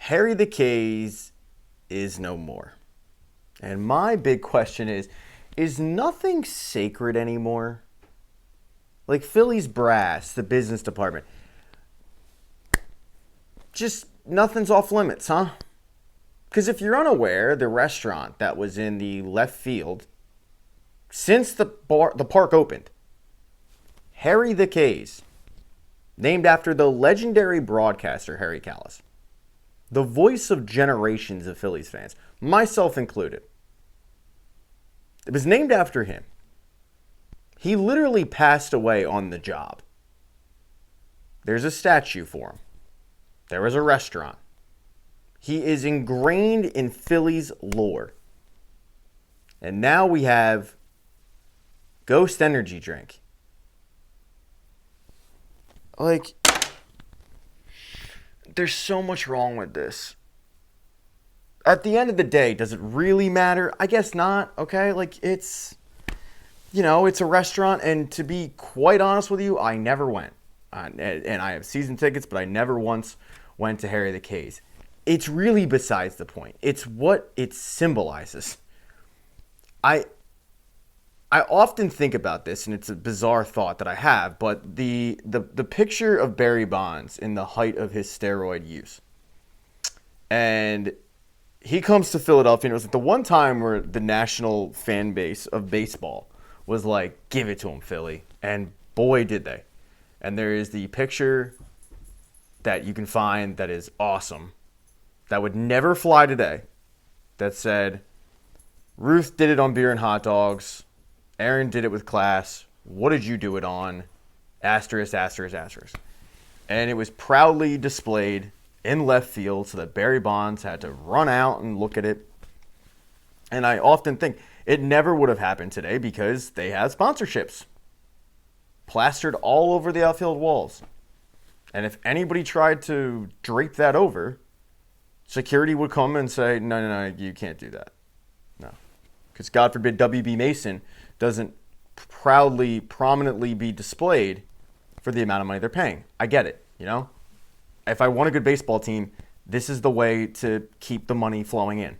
Harry the K's is no more. And my big question is nothing sacred anymore? Like Phillies brass, the business department. Just nothing's off limits, huh? Because if you're unaware, the restaurant that was in the left field since the park opened, Harry the K's, named after the legendary broadcaster Harry Callis, the voice of generations of Phillies fans, myself included. It was named after him. He literally passed away on the job. There's a statue for him. There was a restaurant. He is ingrained in Phillies lore. And now we have Ghost Energy Drink. Like, there's so much wrong with this. At the end of the day, does it really matter? I guess not, okay? Like, it's a restaurant, and to be quite honest with you, I never went. And I have season tickets, but I never once went to Harry the K's. It's really besides the point. It's what it symbolizes. I often think about this, and it's a bizarre thought that I have, but the picture of Barry Bonds in the height of his steroid use. And he comes to Philadelphia, and it was the one time where the national fan base of baseball was like, give it to him, Philly. And boy, did they. And there is the picture that you can find that is awesome, that would never fly today, that said, Ruth did it on beer and hot dogs. Aaron did it with class. What did you do it on? Asterisk, asterisk, asterisk. And it was proudly displayed in left field so that Barry Bonds had to run out and look at it. And I often think it never would have happened today because they had sponsorships plastered all over the outfield walls. And if anybody tried to drape that over, security would come and say, no, you can't do that. No. Because God forbid WB Mason doesn't prominently be displayed for the amount of money they're paying. I get it, If I want a good baseball team, this is the way to keep the money flowing in.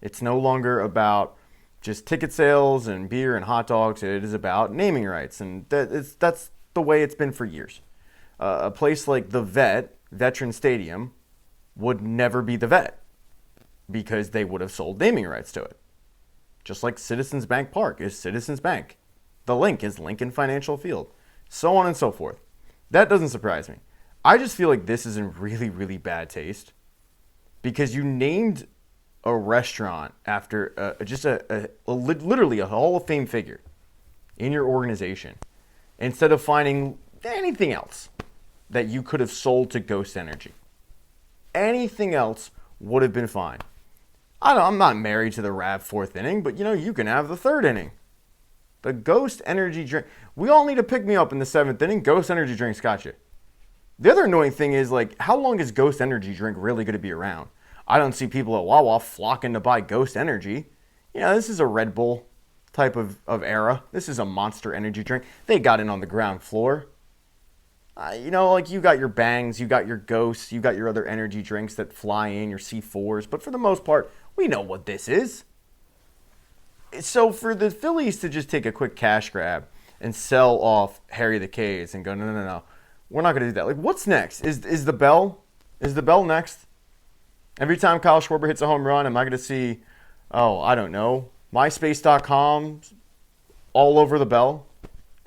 It's no longer about just ticket sales and beer and hot dogs. It is about naming rights, and that's the way it's been for years. A place like the Veteran Stadium, would never be the Vet because they would have sold naming rights to it. Just like Citizens Bank Park is Citizens Bank. The Link is Lincoln Financial Field. So on and so forth. That doesn't surprise me. I just feel like this is in really, really bad taste because you named a restaurant after literally a Hall of Fame figure in your organization instead of finding anything else that you could have sold to Ghost Energy. Anything else would have been fine. I'm not married to the Rav fourth inning, but you can have the third inning. The Ghost Energy Drink. We all need to pick me up in the seventh inning. Ghost Energy Drink's got you. The other annoying thing is, how long is Ghost Energy Drink really going to be around? I don't see people at Wawa flocking to buy Ghost Energy. This is a Red Bull type of era. This is a Monster Energy drink. They got in on the ground floor. You got your Bangs, you got your Ghosts, you got your other energy drinks that fly in, your C4s. But for the most part, we know what this is. So for the Phillies to just take a quick cash grab and sell off Harry the K's and go, no, we're not going to do that. What's next? Is the bell next? Every time Kyle Schwarber hits a home run, am I going to see, I don't know, MySpace.com all over the bell?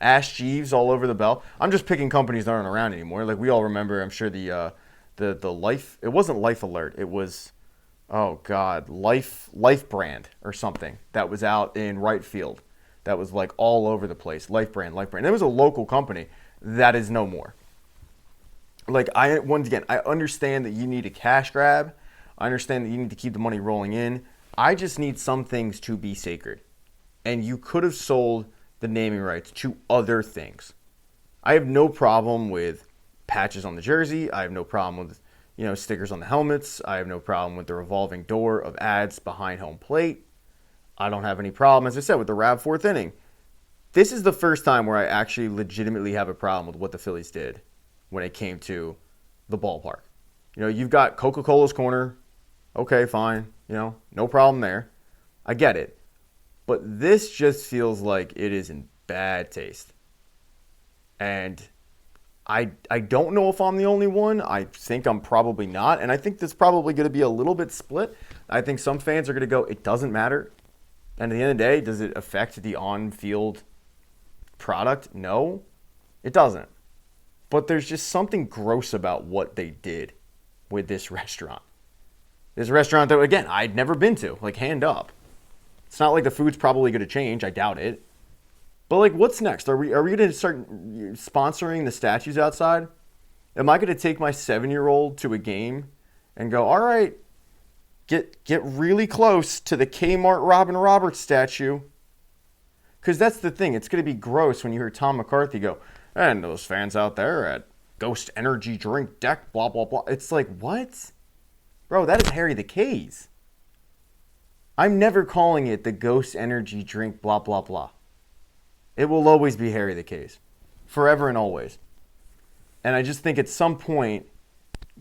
Ash Jeeves all over the bell. I'm just picking companies that aren't around anymore. We all remember, I'm sure the Life. It wasn't Life Alert. It was, Life Brand or something that was out in right field. That was all over the place. Life Brand. It was a local company that is no more. Once again, I understand that you need a cash grab. I understand that you need to keep the money rolling in. I just need some things to be sacred, and you could have sold the naming rights to other things. I have no problem with patches on the jersey. I have no problem with, stickers on the helmets. I have no problem with the revolving door of ads behind home plate. I don't have any problem, as I said, with the Rav fourth inning. This is the first time where I actually legitimately have a problem with what the Phillies did when it came to the ballpark. You've got Coca-Cola's Corner. Okay, fine. No problem there. I get it. But this just feels like it is in bad taste. And I don't know if I'm the only one. I think I'm probably not. And I think this is probably going to be a little bit split. I think some fans are going to go, it doesn't matter. And at the end of the day, does it affect the on-field product? No, it doesn't. But there's just something gross about what they did with this restaurant. This restaurant that, again, I'd never been to, like, hand up. It's not like the food's probably going to change. I doubt it. But, like, what's next? Are we going to start sponsoring the statues outside? Am I going to take my 7-year-old to a game and go, all right, get really close to the Kmart Robin Roberts statue? Because that's the thing. It's going to be gross when you hear Tom McCarthy go, and those fans out there at Ghost Energy Drink Deck, blah, blah, blah. It's like, what? Bro, that is Harry the K's. I'm never calling it the Ghost Energy Drink, blah, blah, blah. It will always be Harry the K's. Forever and always. And I just think at some point,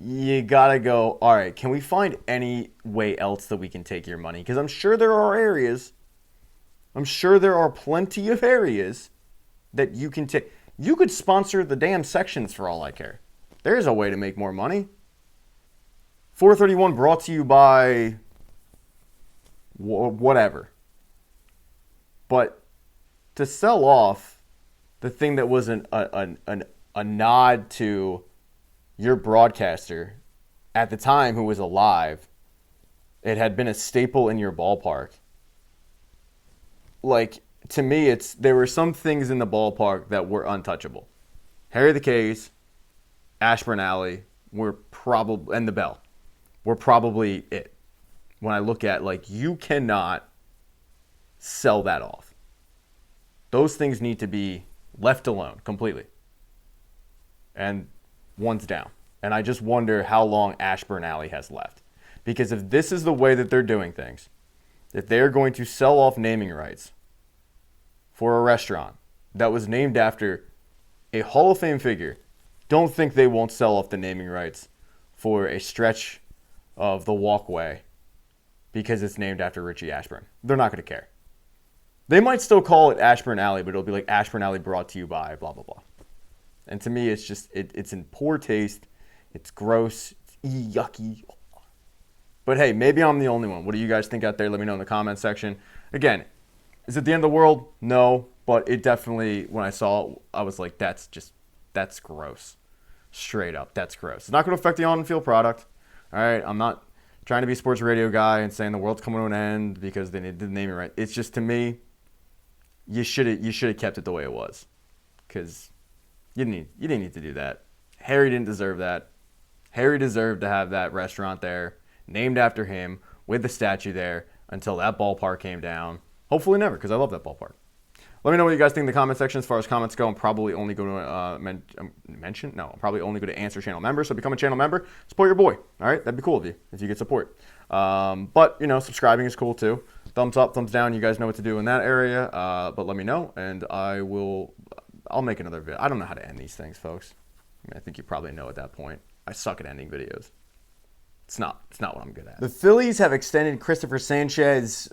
you gotta go, all right, can we find any way else that we can take your money? Because I'm sure there are areas, I'm sure there are plenty of areas that you can take. You could sponsor the damn sections for all I care. There's a way to make more money. 431 brought to you by whatever. But to sell off the thing that was a nod to your broadcaster at the time who was alive, it had been a staple in your ballpark. Like, to me, there were some things in the ballpark that were untouchable. Harry the K's, Ashburn Alley were probably, and the Bell were probably it. When I look at, like, you cannot sell that off. Those things need to be left alone completely. And one's down. And I just wonder how long Ashburn Alley has left. Because if this is the way that they're doing things, if they're going to sell off naming rights for a restaurant that was named after a Hall of Fame figure, don't think they won't sell off the naming rights for a stretch of the walkway because it's named after Richie Ashburn. They're not going to care. They might still call it Ashburn Alley, but it'll be like Ashburn Alley brought to you by blah, blah, blah. And to me, it's just, it's in poor taste. It's gross. It's yucky. But hey, maybe I'm the only one. What do you guys think out there? Let me know in the comment section. Again, is it the end of the world? No. But it definitely, when I saw it, I was like, that's gross. Straight up, that's gross. It's not going to affect the on-field product. All right, I'm not trying to be a sports radio guy and saying the world's coming to an end because they didn't name it right. It's just, to me, you should have kept it the way it was, because you didn't need to do that. Harry didn't deserve that. Harry deserved to have that restaurant there, named after him, with the statue there until that ballpark came down. Hopefully never, because I love that ballpark. Let me know what you guys think in the comment section. As far as comments go, I'm probably only going to I'll probably only go to answer channel members. So become a channel member. Support your boy. All right, that'd be cool of you if you get support. But subscribing is cool too. Thumbs up, thumbs down. You guys know what to do in that area. But let me know, and I'll make another video. I don't know how to end these things, folks. I think you probably know at that point. I suck at ending videos. It's not what I'm good at. The Phillies have extended Chritopher Sanchez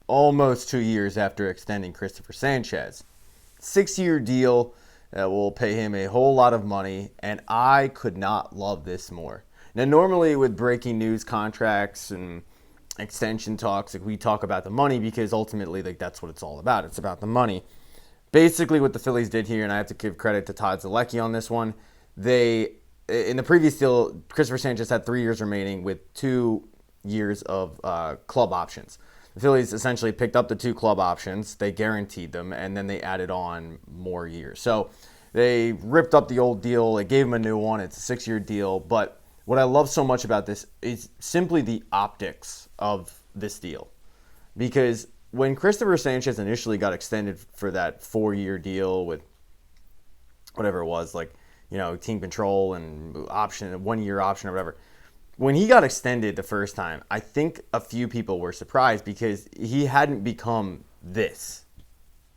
almost 2 years after extending Chritopher Sanchez. 6-year deal that will pay him a whole lot of money, and I could not love this more. Now, normally with breaking news contracts and extension talks, we talk about the money because ultimately, that's what it's all about. It's about the money. Basically, what the Phillies did here, and I have to give credit to Todd Zalecki on this one, in the previous deal, Chritopher Sanchez had 3 years remaining with 2 years of club options. The Phillies essentially picked up the 2 club options, they guaranteed them, and then they added on more years. So they ripped up the old deal, they gave him a new one, it's a 6-year deal, but what I love so much about this is simply the optics of this deal. Because when Chritopher Sanchez initially got extended for that 4-year deal with whatever it was, team control and option, a 1-year option or whatever, when he got extended the first time, I think a few people were surprised because he hadn't become this.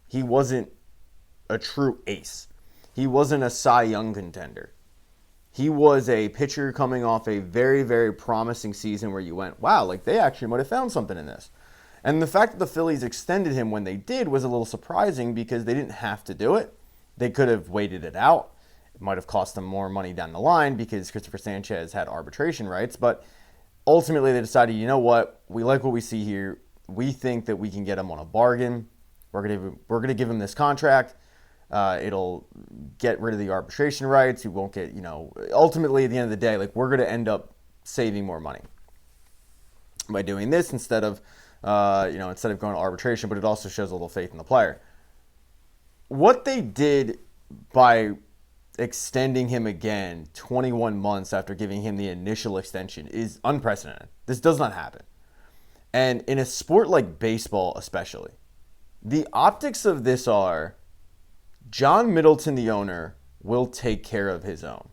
He wasn't a true ace. He wasn't a Cy Young contender. He was a pitcher coming off a very, very promising season where you went, wow, like they actually might have found something in this. And the fact that the Phillies extended him when they did was a little surprising because they didn't have to do it. They could have waited it out. It might have cost them more money down the line because Chritopher Sanchez had arbitration rights. But ultimately, they decided, you know what? We like what we see here. We think that we can get him on a bargain. We're gonna give him this contract. It'll get rid of the arbitration rights. You won't get, ultimately at the end of the day, like we're gonna end up saving more money by doing this instead of going to arbitration. But it also shows a little faith in the player. What they did by extending him again 21 months after giving him the initial extension is unprecedented. This does not happen. And in a sport like baseball especially, the optics of this are John Middleton, the owner, will take care of his own.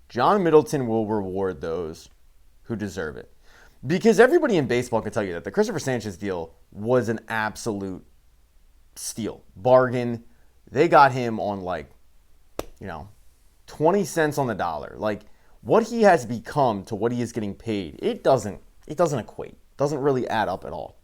John Middleton will reward those who deserve it. Because everybody in baseball can tell you that the Chritopher Sanchez deal was an absolute steal. Bargain. They got him on 20 cents on the dollar. Like what he has become to what he is getting paid, it doesn't equate. It doesn't really add up at all.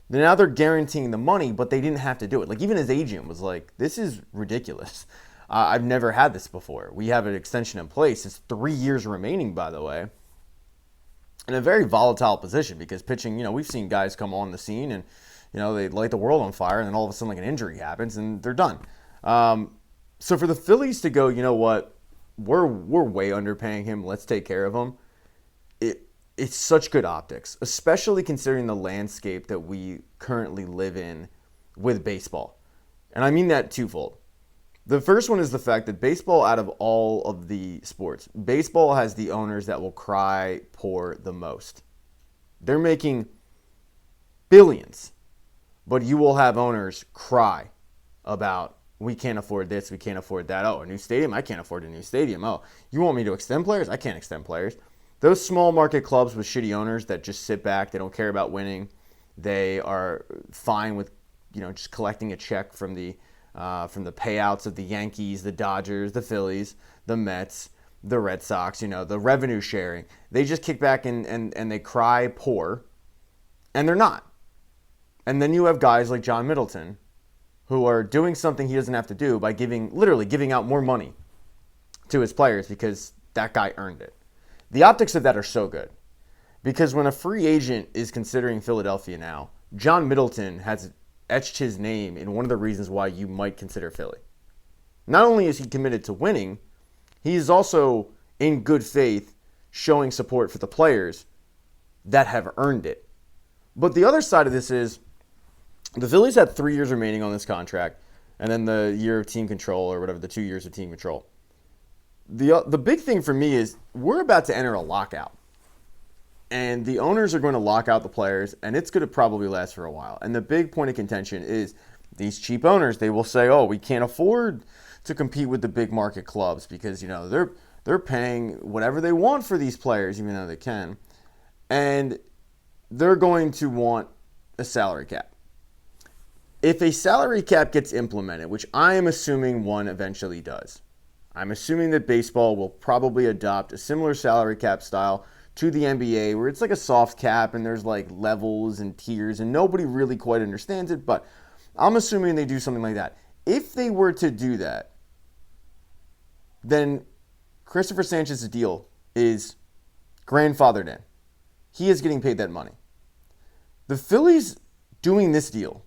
Now they're guaranteeing the money, but they didn't have to do it. Like even his agent was like, this is ridiculous. I've never had this before. We have an extension in place. It's 3 years remaining, by the way. In a very volatile position because pitching, we've seen guys come on the scene and, they light the world on fire and then all of a sudden like an injury happens and they're done. So for the Phillies to go, you know what, we're way underpaying him. Let's take care of him. It's such good optics, especially considering the landscape that we currently live in with baseball. And I mean that twofold. The first one is the fact that baseball, out of all of the sports, baseball has the owners that will cry poor the most. They're making billions, but you will have owners cry about, we can't afford this, we can't afford that. Oh, a new stadium? I can't afford a new stadium. Oh, you want me to extend players? I can't extend players. Those small market clubs with shitty owners that just sit back, they don't care about winning. They are fine with, just collecting a check from the payouts of the Yankees, the Dodgers, the Phillies, the Mets, the Red Sox, the revenue sharing. They just kick back and they cry poor, and they're not. And then you have guys like John Middleton who are doing something he doesn't have to do by literally giving out more money to his players because that guy earned it. The optics of that are so good because when a free agent is considering Philadelphia now, John Middleton has etched his name in one of the reasons why you might consider Philly. Not only is he committed to winning, he is also in good faith showing support for the players that have earned it. But the other side of this is the Phillies had 3 years remaining on this contract and then the year of team control or whatever, the 2 years of team control. The big thing for me is we're about to enter a lockout. And the owners are going to lock out the players, and it's going to probably last for a while. And the big point of contention is these cheap owners, they will say, oh, we can't afford to compete with the big market clubs because, they're paying whatever they want for these players, even though they can. And they're going to want a salary cap. If a salary cap gets implemented, which I am assuming one eventually does, I'm assuming that baseball will probably adopt a similar salary cap style to the NBA where it's like a soft cap and there's like levels and tiers and nobody really quite understands it, but I'm assuming they do something like that. If they were to do that, then Chritopher Sanchez's deal is grandfathered in. He is getting paid that money. The Phillies doing this deal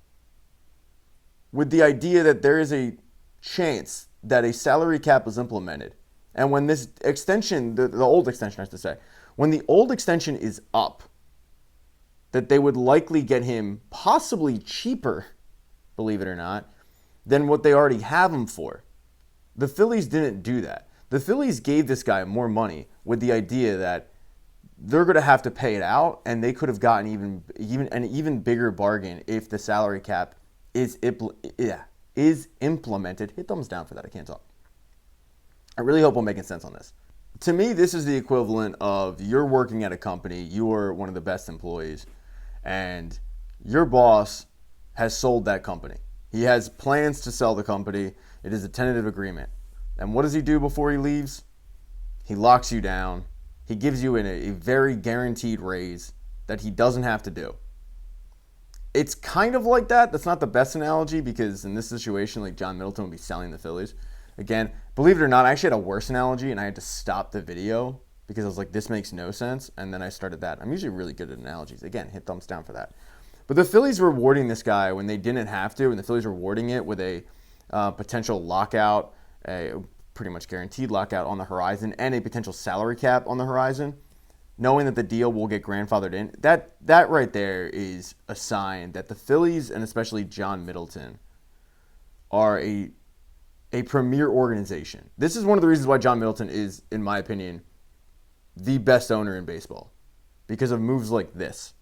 with the idea that there is a chance that a salary cap was implemented, and when this extension, the old extension I have to say, when the old extension is up, that they would likely get him possibly cheaper, believe it or not, than what they already have him for. The Phillies didn't do that. The Phillies gave this guy more money with the idea that they're going to have to pay it out, and they could have gotten an even bigger bargain if the salary cap is implemented. Hit thumbs down for that. I can't talk. I really hope I'm making sense on this. To me, this is the equivalent of you're working at a company, you are one of the best employees, and your boss has sold that company. He has plans to sell the company. It is a tentative agreement. And what does he do before he leaves? He locks you down. He gives you a very guaranteed raise that he doesn't have to do. It's kind of like that. That's not the best analogy because in this situation, like John Middleton would be selling the Phillies. Again, believe it or not, I actually had a worse analogy and I had to stop the video because I was like, this makes no sense. And then I started that. I'm usually really good at analogies. Again, hit thumbs down for that. But the Phillies rewarding this guy when they didn't have to, and the Phillies rewarding it with a potential lockout, a pretty much guaranteed lockout on the horizon, and a potential salary cap on the horizon, knowing that the deal will get grandfathered in, that right there is a sign that the Phillies, and especially John Middleton, are a premier organization. This is one of the reasons why John Middleton is, in my opinion, the best owner in baseball, because of moves like this.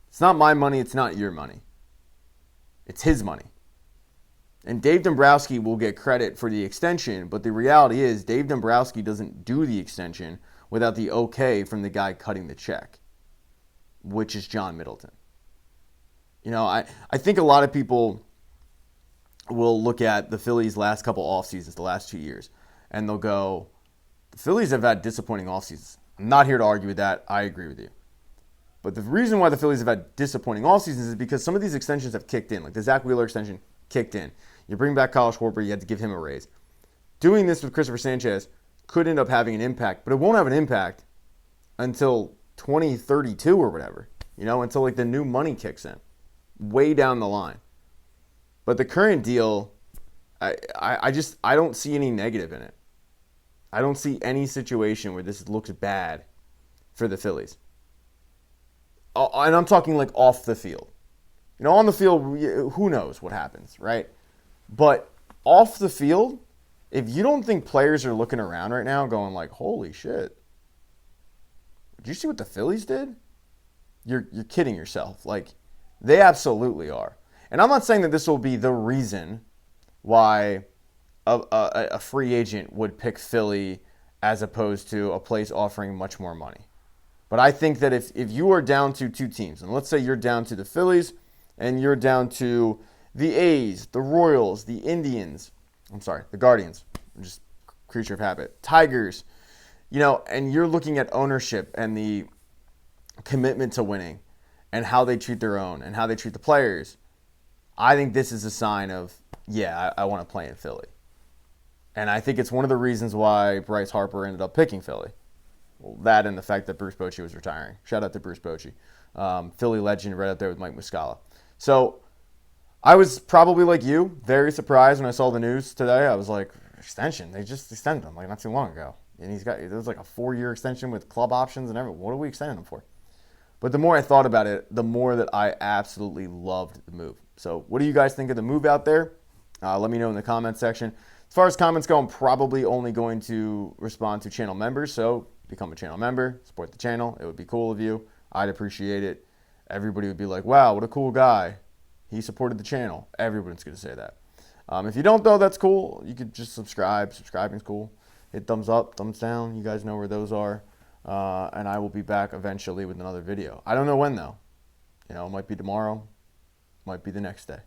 It's not my money, it's not your money. It's his money. And Dave Dombrowski will get credit for the extension, but the reality is Dave Dombrowski doesn't do the extension without the okay from the guy cutting the check, which is John Middleton. You know, I think a lot of people will look at the Phillies' last couple off seasons, the last 2 years, and they'll go, the Phillies have had disappointing off seasons. I'm not here to argue with that. I agree with you. But the reason why the Phillies have had disappointing off seasons is because some of these extensions have kicked in. Like the Zach Wheeler extension kicked in. You bring back Kyle Schwarber, you had to give him a raise. Doing this with Chritopher Sanchez could end up having an impact, but it won't have an impact until 2032 or whatever, you know, until like the new money kicks in, way down the line. But the current deal, I don't see any negative in it. I don't see any situation where this looks bad for the Phillies. And I'm talking like off the field. You know, on the field, who knows what happens, right? But off the field, if you don't think players are looking around right now going like, holy shit, did you see what the Phillies did? You're kidding yourself. Like, they absolutely are. And I'm not saying that this will be the reason why a free agent would pick Philly as opposed to a place offering much more money. But I think that if you are down to two teams, and let's say you're down to the Phillies and you're down to the A's, the Royals, the Guardians, just creature of habit, Tigers, you know, and you're looking at ownership and the commitment to winning and how they treat their own and how they treat the players, I think this is a sign of, yeah, I want to play in Philly. And I think it's one of the reasons why Bryce Harper ended up picking Philly. Well, that and the fact that Bruce Bochy was retiring. Shout out to Bruce Bochy. Philly legend right up there with Mike Muscala. So I was probably like you, very surprised when I saw the news today. I was like, extension? They just extended him like not too long ago. And there was like a 4-year extension with club options and everything. What are we extending him for? But the more I thought about it, the more that I absolutely loved the move. So what do you guys think of the move out there? Let me know in the comments section. As far as comments go, I'm probably only going to respond to channel members. So become a channel member, support the channel. It would be cool of you. I'd appreciate it. Everybody would be like, wow, what a cool guy. He supported the channel. Everyone's going to say that. If you don't, though, that's cool. You could just subscribe. Subscribing's cool. Hit thumbs up, thumbs down. You guys know where those are. And I will be back eventually with another video. I don't know when, though. You know, it might be tomorrow. Might be the next day.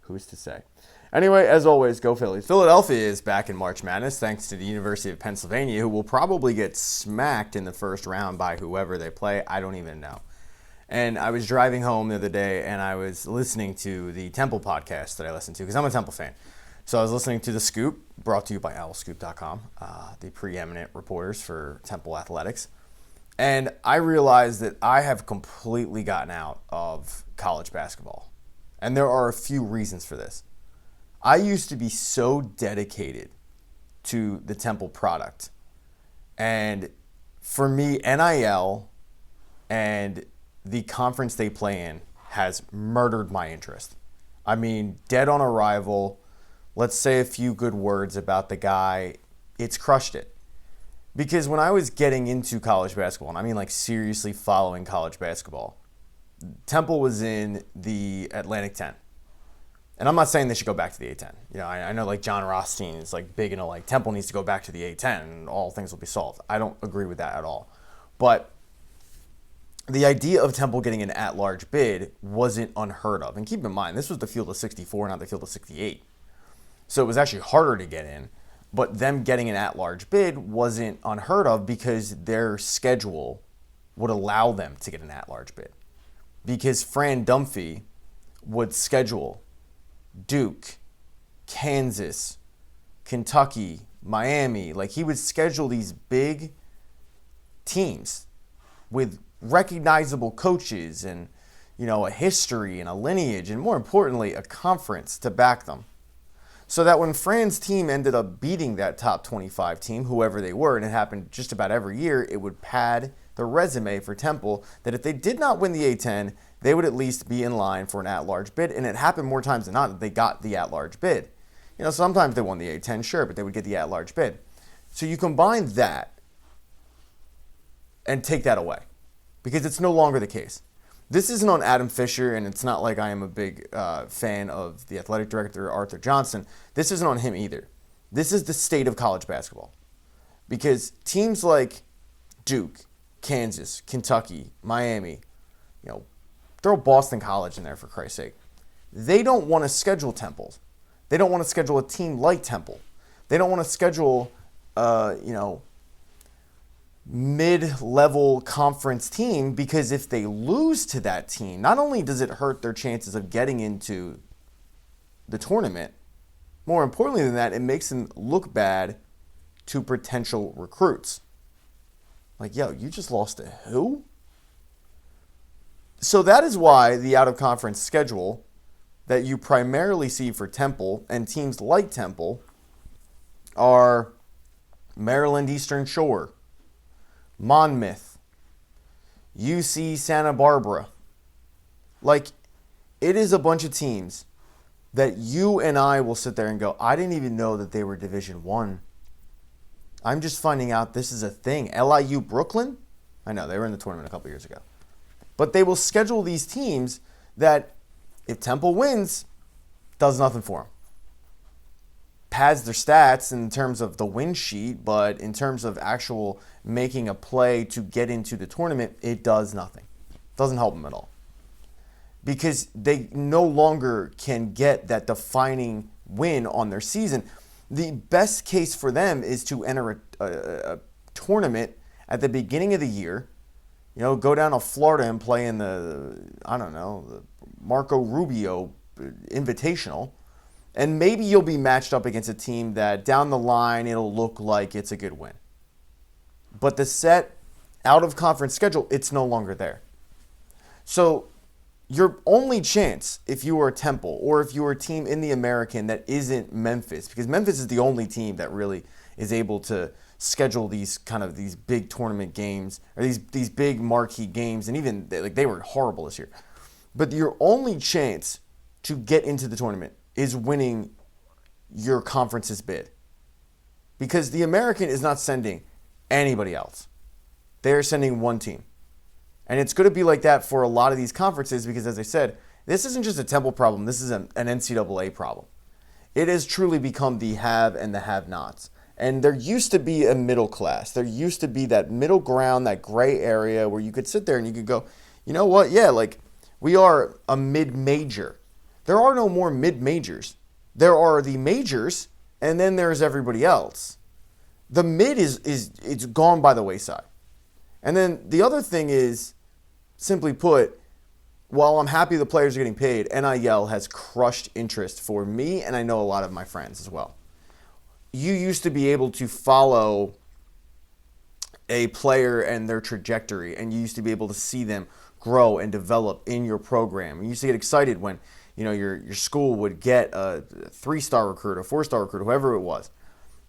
Who's to say? Anyway, as always, go Phillies. Philadelphia is back in March Madness thanks to the University of Pennsylvania, who will probably get smacked in the first round by whoever they play. I don't even know. And I was driving home the other day, and I was listening to the Temple podcast that I listen to, because I'm a Temple fan. So I was listening to The Scoop, brought to you by owlscoop.com, the preeminent reporters for Temple Athletics. And I realized that I have completely gotten out of college basketball. And there are a few reasons for this. I used to be so dedicated to the Temple product. And for me, NIL and the conference they play in has murdered my interest. I mean, dead on arrival. Let's say a few good words about the guy. It's crushed it. Because when I was getting into college basketball, and I mean like seriously following college basketball, Temple was in the Atlantic 10. And I'm not saying they should go back to the A10. You know, I know like John Rothstein is like big into like Temple needs to go back to the A10 and all things will be solved. I don't agree with that at all. But the idea of Temple getting an at-large bid wasn't unheard of. And keep in mind, this was the field of 64, not the field of 68. So it was actually harder to get in. But them getting an at-large bid wasn't unheard of because their schedule would allow them to get an at-large bid. Because Fran Dunphy would schedule Duke, Kansas, Kentucky, Miami. Like, he would schedule these big teams with recognizable coaches and, a history and a lineage and, more importantly, a conference to back them. So that when Fran's team ended up beating that top 25 team, whoever they were, and it happened just about every year, it would pad the resume for Temple that if they did not win the A10, they would at least be in line for an at-large bid. And it happened more times than not that they got the at-large bid. Sometimes they won the A10, sure, but they would get the at-large bid. So you combine that and take that away because it's no longer the case. This isn't on Adam Fisher, and it's not like I am a big fan of the athletic director, Arthur Johnson. This isn't on him either. This is the state of college basketball. Because teams like Duke, Kansas, Kentucky, Miami, throw Boston College in there for Christ's sake. They don't want to schedule Temples. They don't want to schedule a team like Temple. They don't want to schedule, mid-level conference team because if they lose to that team, not only does it hurt their chances of getting into the tournament, more importantly than that, it makes them look bad to potential recruits. Like, you just lost to who? So that is why the out-of-conference schedule that you primarily see for Temple and teams like Temple are Maryland Eastern Shore, Monmouth, UC Santa Barbara. Like, it is a bunch of teams that you and I will sit there and go, I didn't even know that they were Division I. I'm just finding out this is a thing. LIU Brooklyn? I know, they were in the tournament a couple years ago. But they will schedule these teams that, if Temple wins, does nothing for them. Pads their stats in terms of the win sheet, but in terms of actual making a play to get into the tournament, it does nothing. It doesn't help them at all. Because they no longer can get that defining win on their season. The best case for them is to enter a tournament at the beginning of the year, go down to Florida and play in the Marco Rubio Invitational. And maybe you'll be matched up against a team that down the line it'll look like it's a good win. But the set out-of-conference schedule, it's no longer there. So your only chance if you are a Temple or if you are a team in the American that isn't Memphis, because Memphis is the only team that really is able to schedule these big tournament games or these big marquee games, and even they were horrible this year. But your only chance to get into the tournament is winning your conference's bid. Because the American is not sending anybody else. They're sending one team. And it's going to be like that for a lot of these conferences because, as I said, this isn't just a Temple problem. This is an NCAA problem. It has truly become the have and the have-nots. And there used to be a middle class. There used to be that middle ground, that gray area where you could sit there and you could go, you know what? Yeah, we are a mid-major. There are no more mid-majors. There are the majors, and then there's everybody else. The mid it's gone by the wayside. And then the other thing is, simply put, while I'm happy the players are getting paid, NIL has crushed interest for me, and I know a lot of my friends as well. You used to be able to follow a player and their trajectory, and you used to be able to see them grow and develop in your program. You used to get excited when your school would get a 3-star recruit, a 4-star recruit, whoever it was.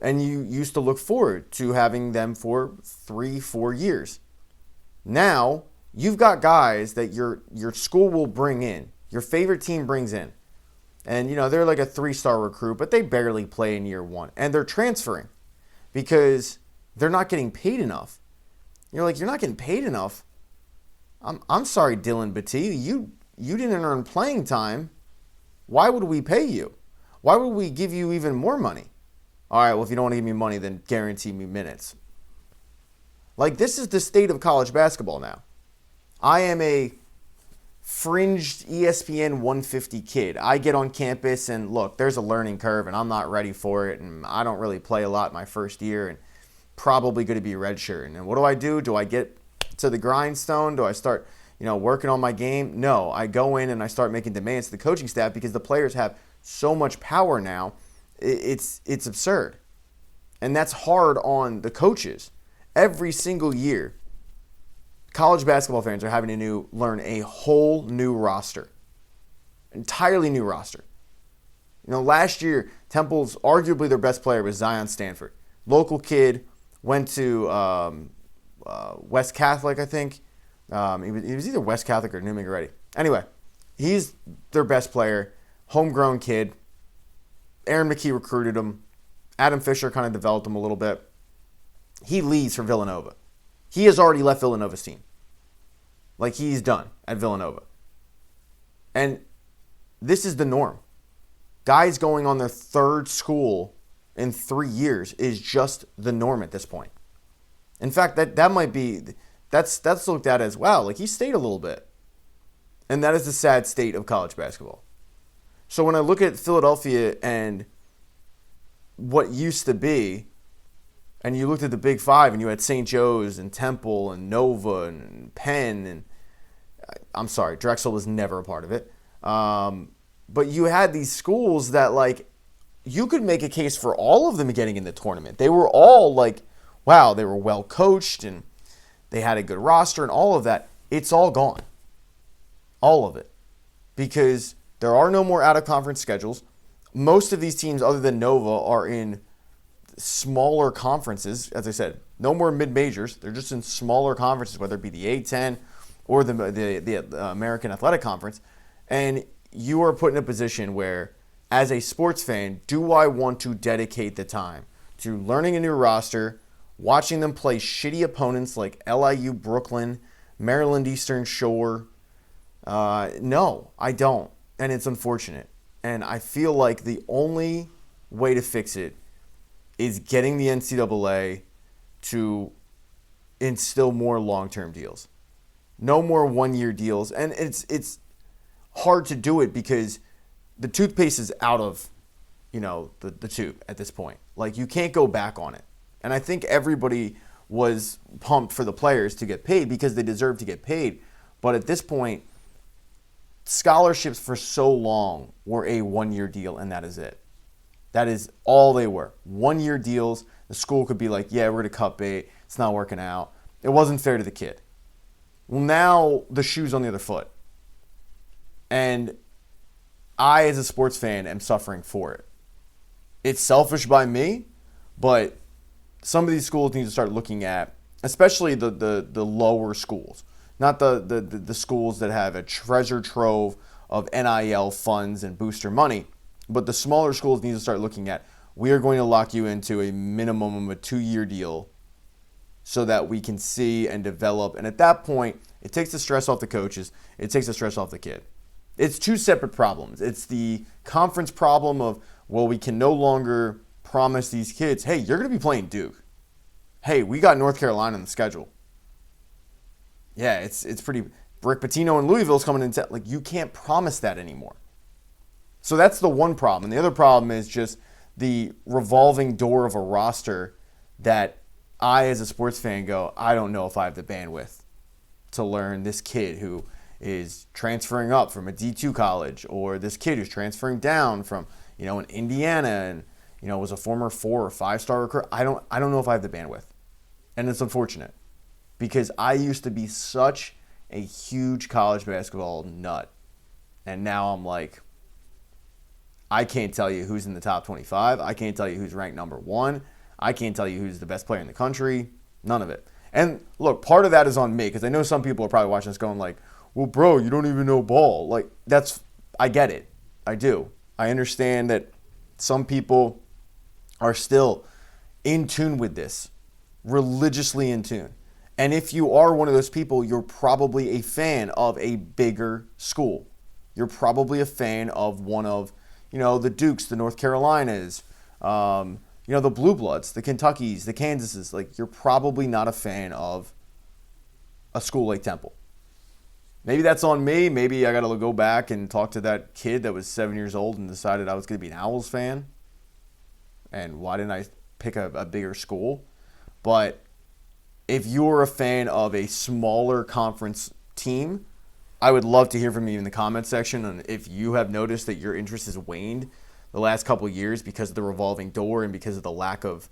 And you used to look forward to having them for 3-4 years. Now, you've got guys that your school will bring in, your favorite team brings in. And, they're like a 3-star recruit, but they barely play in year one. And they're transferring because they're not getting paid enough. You're like, you're not getting paid enough? I'm sorry, Dylan Battie. You didn't earn playing time. Why would we pay you? Why would we give you even more money? All right, well, if you don't want to give me money, then guarantee me minutes. This is the state of college basketball now. I am a fringed ESPN 150 kid. I get on campus and look, there's a learning curve and I'm not ready for it, and I don't really play a lot my first year and probably going to be redshirt. And what do? Do I get to the grindstone? Do I start, working on my game? No, I go in and I start making demands to the coaching staff because the players have so much power now. It's absurd. And that's hard on the coaches. Every single year, college basketball fans are having to learn a whole new roster. Entirely new roster. Last year, Temple's arguably their best player was Zion Stanford. Local kid, went to West Catholic, I think. He was either West Catholic or New McGrady. Anyway, he's their best player, homegrown kid. Aaron McKee recruited him. Adam Fisher kind of developed him a little bit. He leaves for Villanova. He has already left Villanova's team. Like, he's done at Villanova. And this is the norm. Guys going on their third school in 3 years is just the norm at this point. In fact, that might be, that's looked at as, wow, like he stayed a little bit. And that is the sad state of college basketball. So when I look at Philadelphia and what used to be, and you looked at the Big Five and you had St. Joe's and Temple and Nova and Penn, and I'm sorry, Drexel was never a part of it. But you had these schools that, like, you could make a case for all of them getting in the tournament. They were all like, wow, they were well coached and they had a good roster and all of that. It's all gone. All of it. Because there are no more out-of-conference schedules. Most of these teams, other than Nova, are in smaller conferences. As I said, no more mid-majors. They're just in smaller conferences, whether it be the A-10 or the American Athletic Conference. And you are put in a position where, as a sports fan, do I want to dedicate the time to learning a new roster, watching them play shitty opponents like LIU, Brooklyn, Maryland Eastern Shore? No, I don't. And it's unfortunate. And I feel like the only way to fix it is getting the NCAA to instill more long-term deals. No more one-year deals. And it's hard to do it because the toothpaste is out of, the tube at this point. Like, you can't go back on it. And I think everybody was pumped for the players to get paid because they deserve to get paid. But at this point, scholarships for so long were a one-year deal, and that is it. That is all they were. One-year deals. The school could be like, yeah, we're going to cut bait. It's not working out. It wasn't fair to the kid. Well, now the shoe's on the other foot. And I, as a sports fan, am suffering for it. It's selfish by me, but some of these schools need to start looking at, especially the lower schools, not the schools that have a treasure trove of NIL funds and booster money, but the smaller schools need to start looking at, we are going to lock you into a minimum of a 2-year deal so that we can see and develop. And at that point, it takes the stress off the coaches. It takes the stress off the kid. It's two separate problems. It's the conference problem of, well, we can no longer promise these kids, hey, you're going to be playing Duke. Hey, we got North Carolina on the schedule. Yeah, it's pretty. Rick Pitino and Louisville's coming in. Like, you can't promise that anymore. So that's the one problem. And the other problem is just the revolving door of a roster that I, as a sports fan, go, I don't know if I have the bandwidth to learn this kid who is transferring up from a D2 college, or this kid who's transferring down from, in Indiana and, was a former 4 or 5-star recruit. I don't know if I have the bandwidth. And it's unfortunate because I used to be such a huge college basketball nut. And now I'm like, I can't tell you who's in the top 25. I can't tell you who's ranked number 1. I can't tell you who's the best player in the country. None of it. And look, part of that is on me because I know some people are probably watching this going like, well, bro, you don't even know ball. Like, I get it. I do. I understand that some people are still in tune with this, religiously in tune. And if you are one of those people, you're probably a fan of a bigger school. You're probably a fan of one of, the Dukes, the North Carolinas, the Blue Bloods, the Kentuckys, the Kansases. Like, you're probably not a fan of a school like Temple. Maybe that's on me. Maybe I got to go back and talk to that kid that was 7 years old and decided I was going to be an Owls fan. And why didn't I pick a bigger school? But if you're a fan of a smaller conference team, I would love to hear from you in the comment section on if you have noticed that your interest has waned the last couple of years because of the revolving door and because of the lack of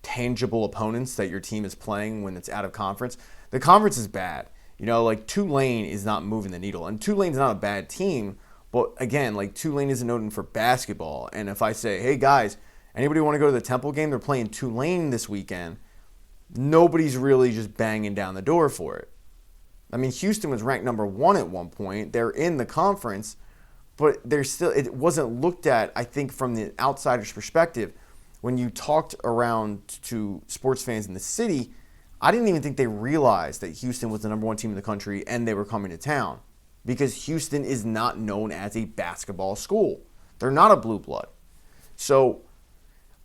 tangible opponents that your team is playing when it's out of conference. The conference is bad. Like Tulane is not moving the needle. And Tulane's not a bad team, but again, like Tulane isn't known for basketball. And if I say, hey guys, anybody want to go to the Temple game? They're playing Tulane this weekend. Nobody's really just banging down the door for it. I mean, Houston was ranked number 1 at one point. They're in the conference, but it wasn't looked at, I think, from the outsider's perspective. When you talked around to sports fans in the city, I didn't even think they realized that Houston was the number 1 team in the country and they were coming to town, because Houston is not known as a basketball school. They're not a blue blood. So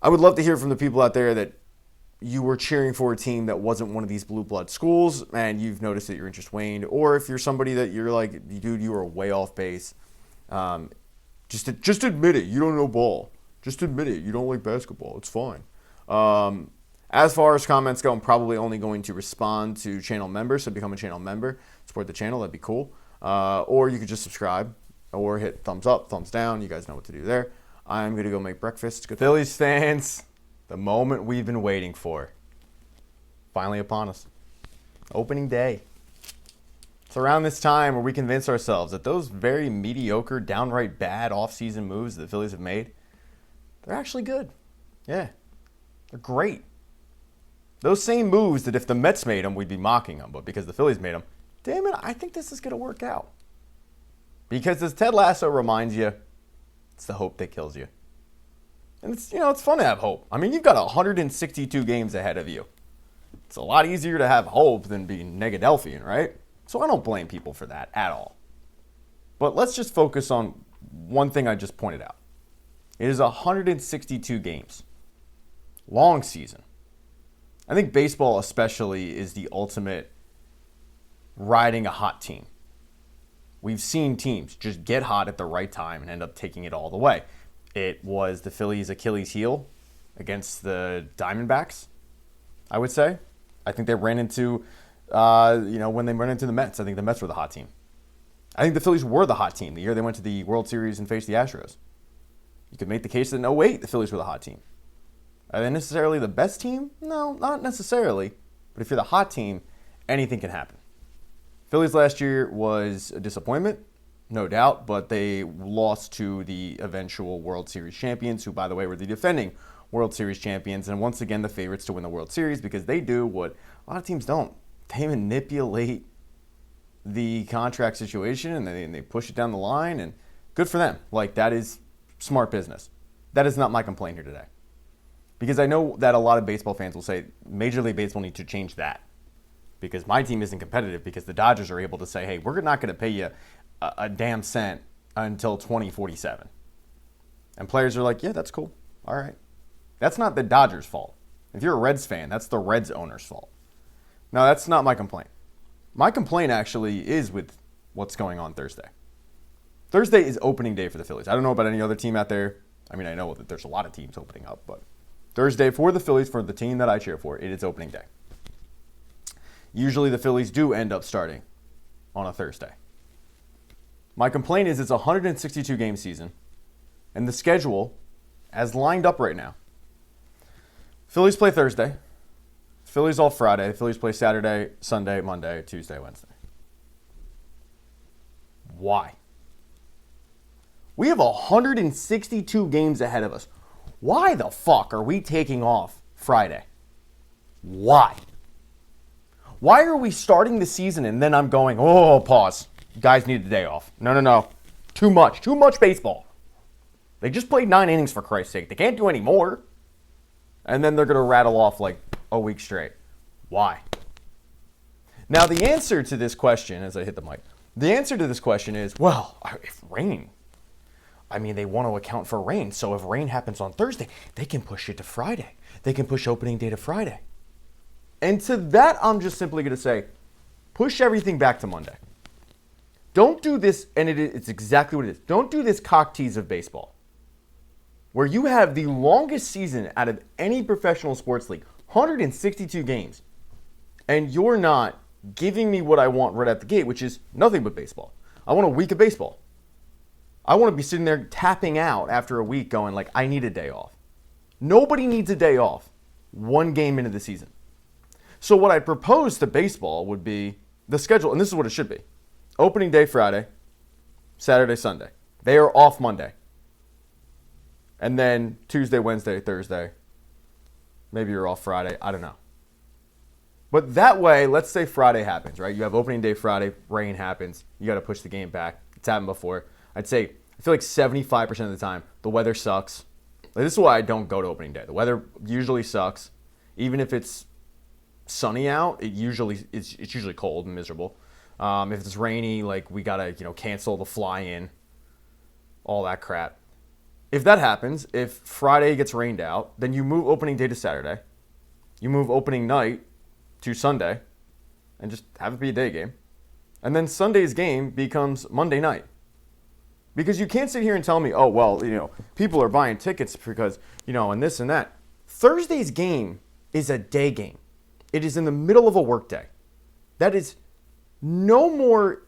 I would love to hear from the people out there that you were cheering for a team that wasn't one of these blue blood schools and you've noticed that your interest waned, or if you're somebody that you're like, dude, you were way off base. Just admit it. You don't know ball. Just admit it. You don't like basketball. It's fine. As far as comments go, I'm probably only going to respond to channel members. So become a channel member, support the channel. That'd be cool. Or you could just subscribe or hit thumbs up, thumbs down. You guys know what to do there. I'm going to go make breakfast. Good Phillies fans, the moment we've been waiting for, finally upon us. Opening day. It's around this time where we convince ourselves that those very mediocre, downright bad offseason moves that the Phillies have made, they're actually good. Yeah, they're great. Those same moves that if the Mets made them, we'd be mocking them. But because the Phillies made them, damn it, I think this is going to work out. Because as Ted Lasso reminds you, it's the hope that kills you. And it's fun to have hope. I mean, you've got 162 games ahead of you. It's a lot easier to have hope than be Negadelphian, right? So I don't blame people for that at all. But let's just focus on one thing I just pointed out. It is 162 games. Long season. I think baseball especially is the ultimate riding a hot team. We've seen teams just get hot at the right time and end up taking it all the way. It was the Phillies' Achilles heel against the Diamondbacks, I would say. I think they ran into, when they ran into the Mets, I think the Mets were the hot team. I think the Phillies were the hot team the year they went to the World Series and faced the Astros. You could make the case that in 08, the Phillies were the hot team. Are they necessarily the best team? No, not necessarily. But if you're the hot team, anything can happen. Phillies last year was a disappointment, no doubt, but they lost to the eventual World Series champions, who, by the way, were the defending World Series champions, and once again, the favorites to win the World Series, because they do what a lot of teams don't. They manipulate the contract situation, and they push it down the line, and good for them. Like, that is smart business. That is not my complaint here today. Because I know that a lot of baseball fans will say Major League Baseball needs to change that. Because my team isn't competitive, because the Dodgers are able to say, hey, we're not going to pay you a damn cent until 2047. And players are like, yeah, that's cool. All right. That's not the Dodgers' fault. If you're a Reds fan, that's the Reds owner's fault. No, that's not my complaint. My complaint actually is with what's going on Thursday. Thursday is opening day for the Phillies. I don't know about any other team out there. I mean, I know that there's a lot of teams opening up, but Thursday for the Phillies, for the team that I cheer for, it is opening day. Usually the Phillies do end up starting on a Thursday. My complaint is it's a 162-game season, and the schedule, as lined up right now, Phillies play Thursday, Phillies all Friday, Phillies play Saturday, Sunday, Monday, Tuesday, Wednesday. Why? We have 162 games ahead of us. Why the fuck are we taking off Friday? Why? Why are we starting the season and then I'm going, oh, pause. You guys need a day off. No. Too much baseball. They just played 9 innings, for Christ's sake. They can't do any more. And then they're going to rattle off like a week straight. Why? Now, the answer to this question, as I hit the mic, the answer to this question is, well, if rain. I mean, they want to account for rain. So if rain happens on Thursday, they can push it to Friday. They can push opening day to Friday. And to that, I'm just simply going to say, push everything back to Monday. Don't do this, and it's exactly what it is. Don't do this cock tease of baseball, where you have the longest season out of any professional sports league, 162 games, and you're not giving me what I want right at the gate, which is nothing but baseball. I want a week of baseball. I want to be sitting there tapping out after a week going like, I need a day off. Nobody needs a day off one game into the season. So what I propose to baseball would be the schedule, and this is what it should be. Opening day Friday, Saturday, Sunday. They are off Monday. And then Tuesday, Wednesday, Thursday. Maybe you're off Friday. I don't know. But that way, let's say Friday happens, right? You have opening day Friday, rain happens. You got to push the game back. It's happened before. I feel like 75% of the time, the weather sucks. Like, this is why I don't go to opening day. The weather usually sucks. Even if it's sunny out, it's usually cold and miserable. If it's rainy, like we got to, cancel the fly-in, all that crap. If that happens, if Friday gets rained out, then you move opening day to Saturday. You move opening night to Sunday and just have it be a day game. And then Sunday's game becomes Monday night. Because you can't sit here and tell me, oh, well, people are buying tickets because, and this and that. Thursday's game is a day game. It is in the middle of a workday. That is no more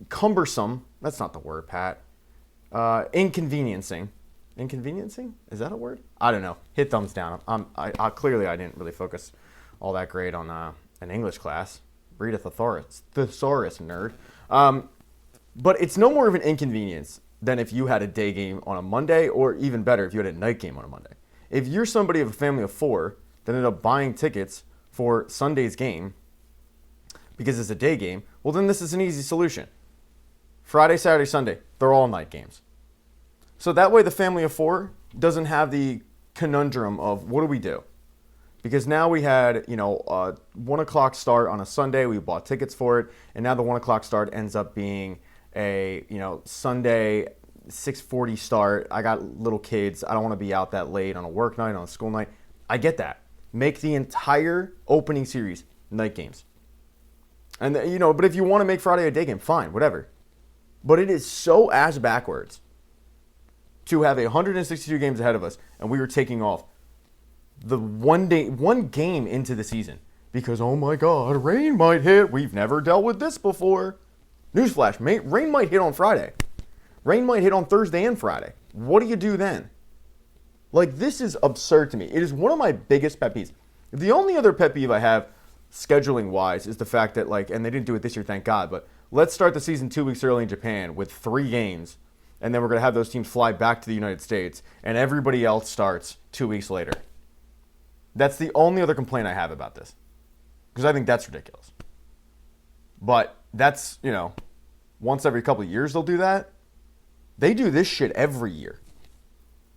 cumbersome. That's not the word, Pat. Inconveniencing. Inconveniencing? Is that a word? I don't know. Hit thumbs down. Clearly, I didn't really focus all that great on an English class. Read a thesaurus, nerd. But it's no more of an inconvenience than if you had a day game on a Monday, or even better, if you had a night game on a Monday. If you're somebody of a family of 4 that ended up buying tickets for Sunday's game because it's a day game, well, then this is an easy solution. Friday, Saturday, Sunday, they're all night games. So that way the family of 4 doesn't have the conundrum of what do we do? Because now we had, a 1 o'clock start on a Sunday. We bought tickets for it. And now the 1 o'clock start ends up being a, Sunday 6:40 start. I got little kids. I don't want to be out that late on a work night, on a school night. I get that. Make the entire opening series night games. And, but if you want to make Friday a day game, fine, whatever. But it is so ass backwards to have 162 games ahead of us, and we were taking off the one game into the season because, oh my God, rain might hit. We've never dealt with this before. Newsflash, rain might hit on Friday. Rain might hit on Thursday and Friday. What do you do then? Like, this is absurd to me. It is one of my biggest pet peeves. The only other pet peeve I have, scheduling-wise, is the fact that, and they didn't do it this year, thank God, but let's start the season 2 weeks early in Japan with 3 games, and then we're going to have those teams fly back to the United States, and everybody else starts 2 weeks later. That's the only other complaint I have about this, because I think that's ridiculous. But that's, once every couple of years they'll do that. They do this shit every year.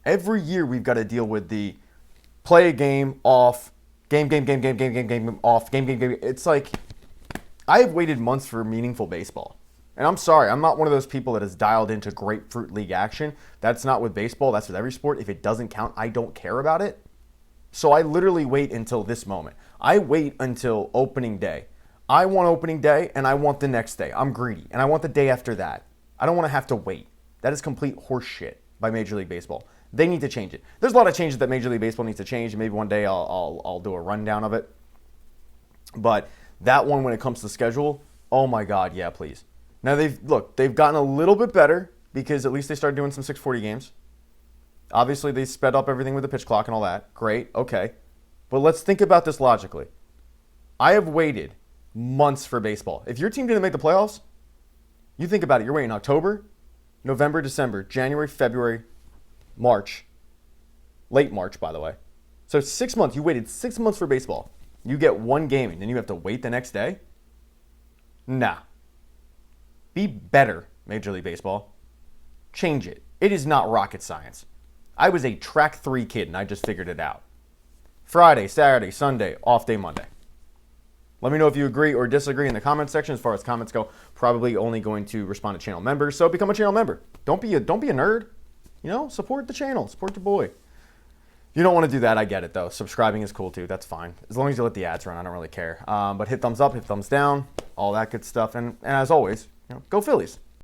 Every year we've got to deal with the play a game, off, game, off, game. It's like, I have waited months for meaningful baseball. And I'm sorry, I'm not one of those people that is dialed into grapefruit league action. That's not with baseball. That's with every sport. If it doesn't count, I don't care about it. So I literally wait until this moment. I wait until opening day. I want opening day, and I want the next day. I'm greedy, and I want the day after that. I don't want to have to wait. That is complete horse shit by Major League Baseball. They need to change it. There's a lot of changes that Major League Baseball needs to change. Maybe one day I'll do a rundown of it. But that one, when it comes to the schedule, oh my God, yeah, please. Now they've gotten a little bit better because at least they started doing some 6:40 games. Obviously, they sped up everything with the pitch clock and all that. Great, okay. But let's think about this logically. I have waited months for baseball. If your team didn't make the playoffs, you think about it. You're waiting October, November, December, January, February, March. Late March, by the way. So 6 months. You waited 6 months for baseball. You get one game, and then you have to wait the next day? Nah. Be better, Major League Baseball. Change it. It is not rocket science. I was a track 3 kid, and I just figured it out. Friday, Saturday, Sunday, off day Monday. Let me know if you agree or disagree in the comments section. As far as comments go, probably only going to respond to channel members. So become a channel member. Don't be a nerd. Support the channel. Support your boy. If you don't want to do that, I get it, though. Subscribing is cool, too. That's fine. As long as you let the ads run, I don't really care. But hit thumbs up, hit thumbs down, all that good stuff. And as always, Go Phillies.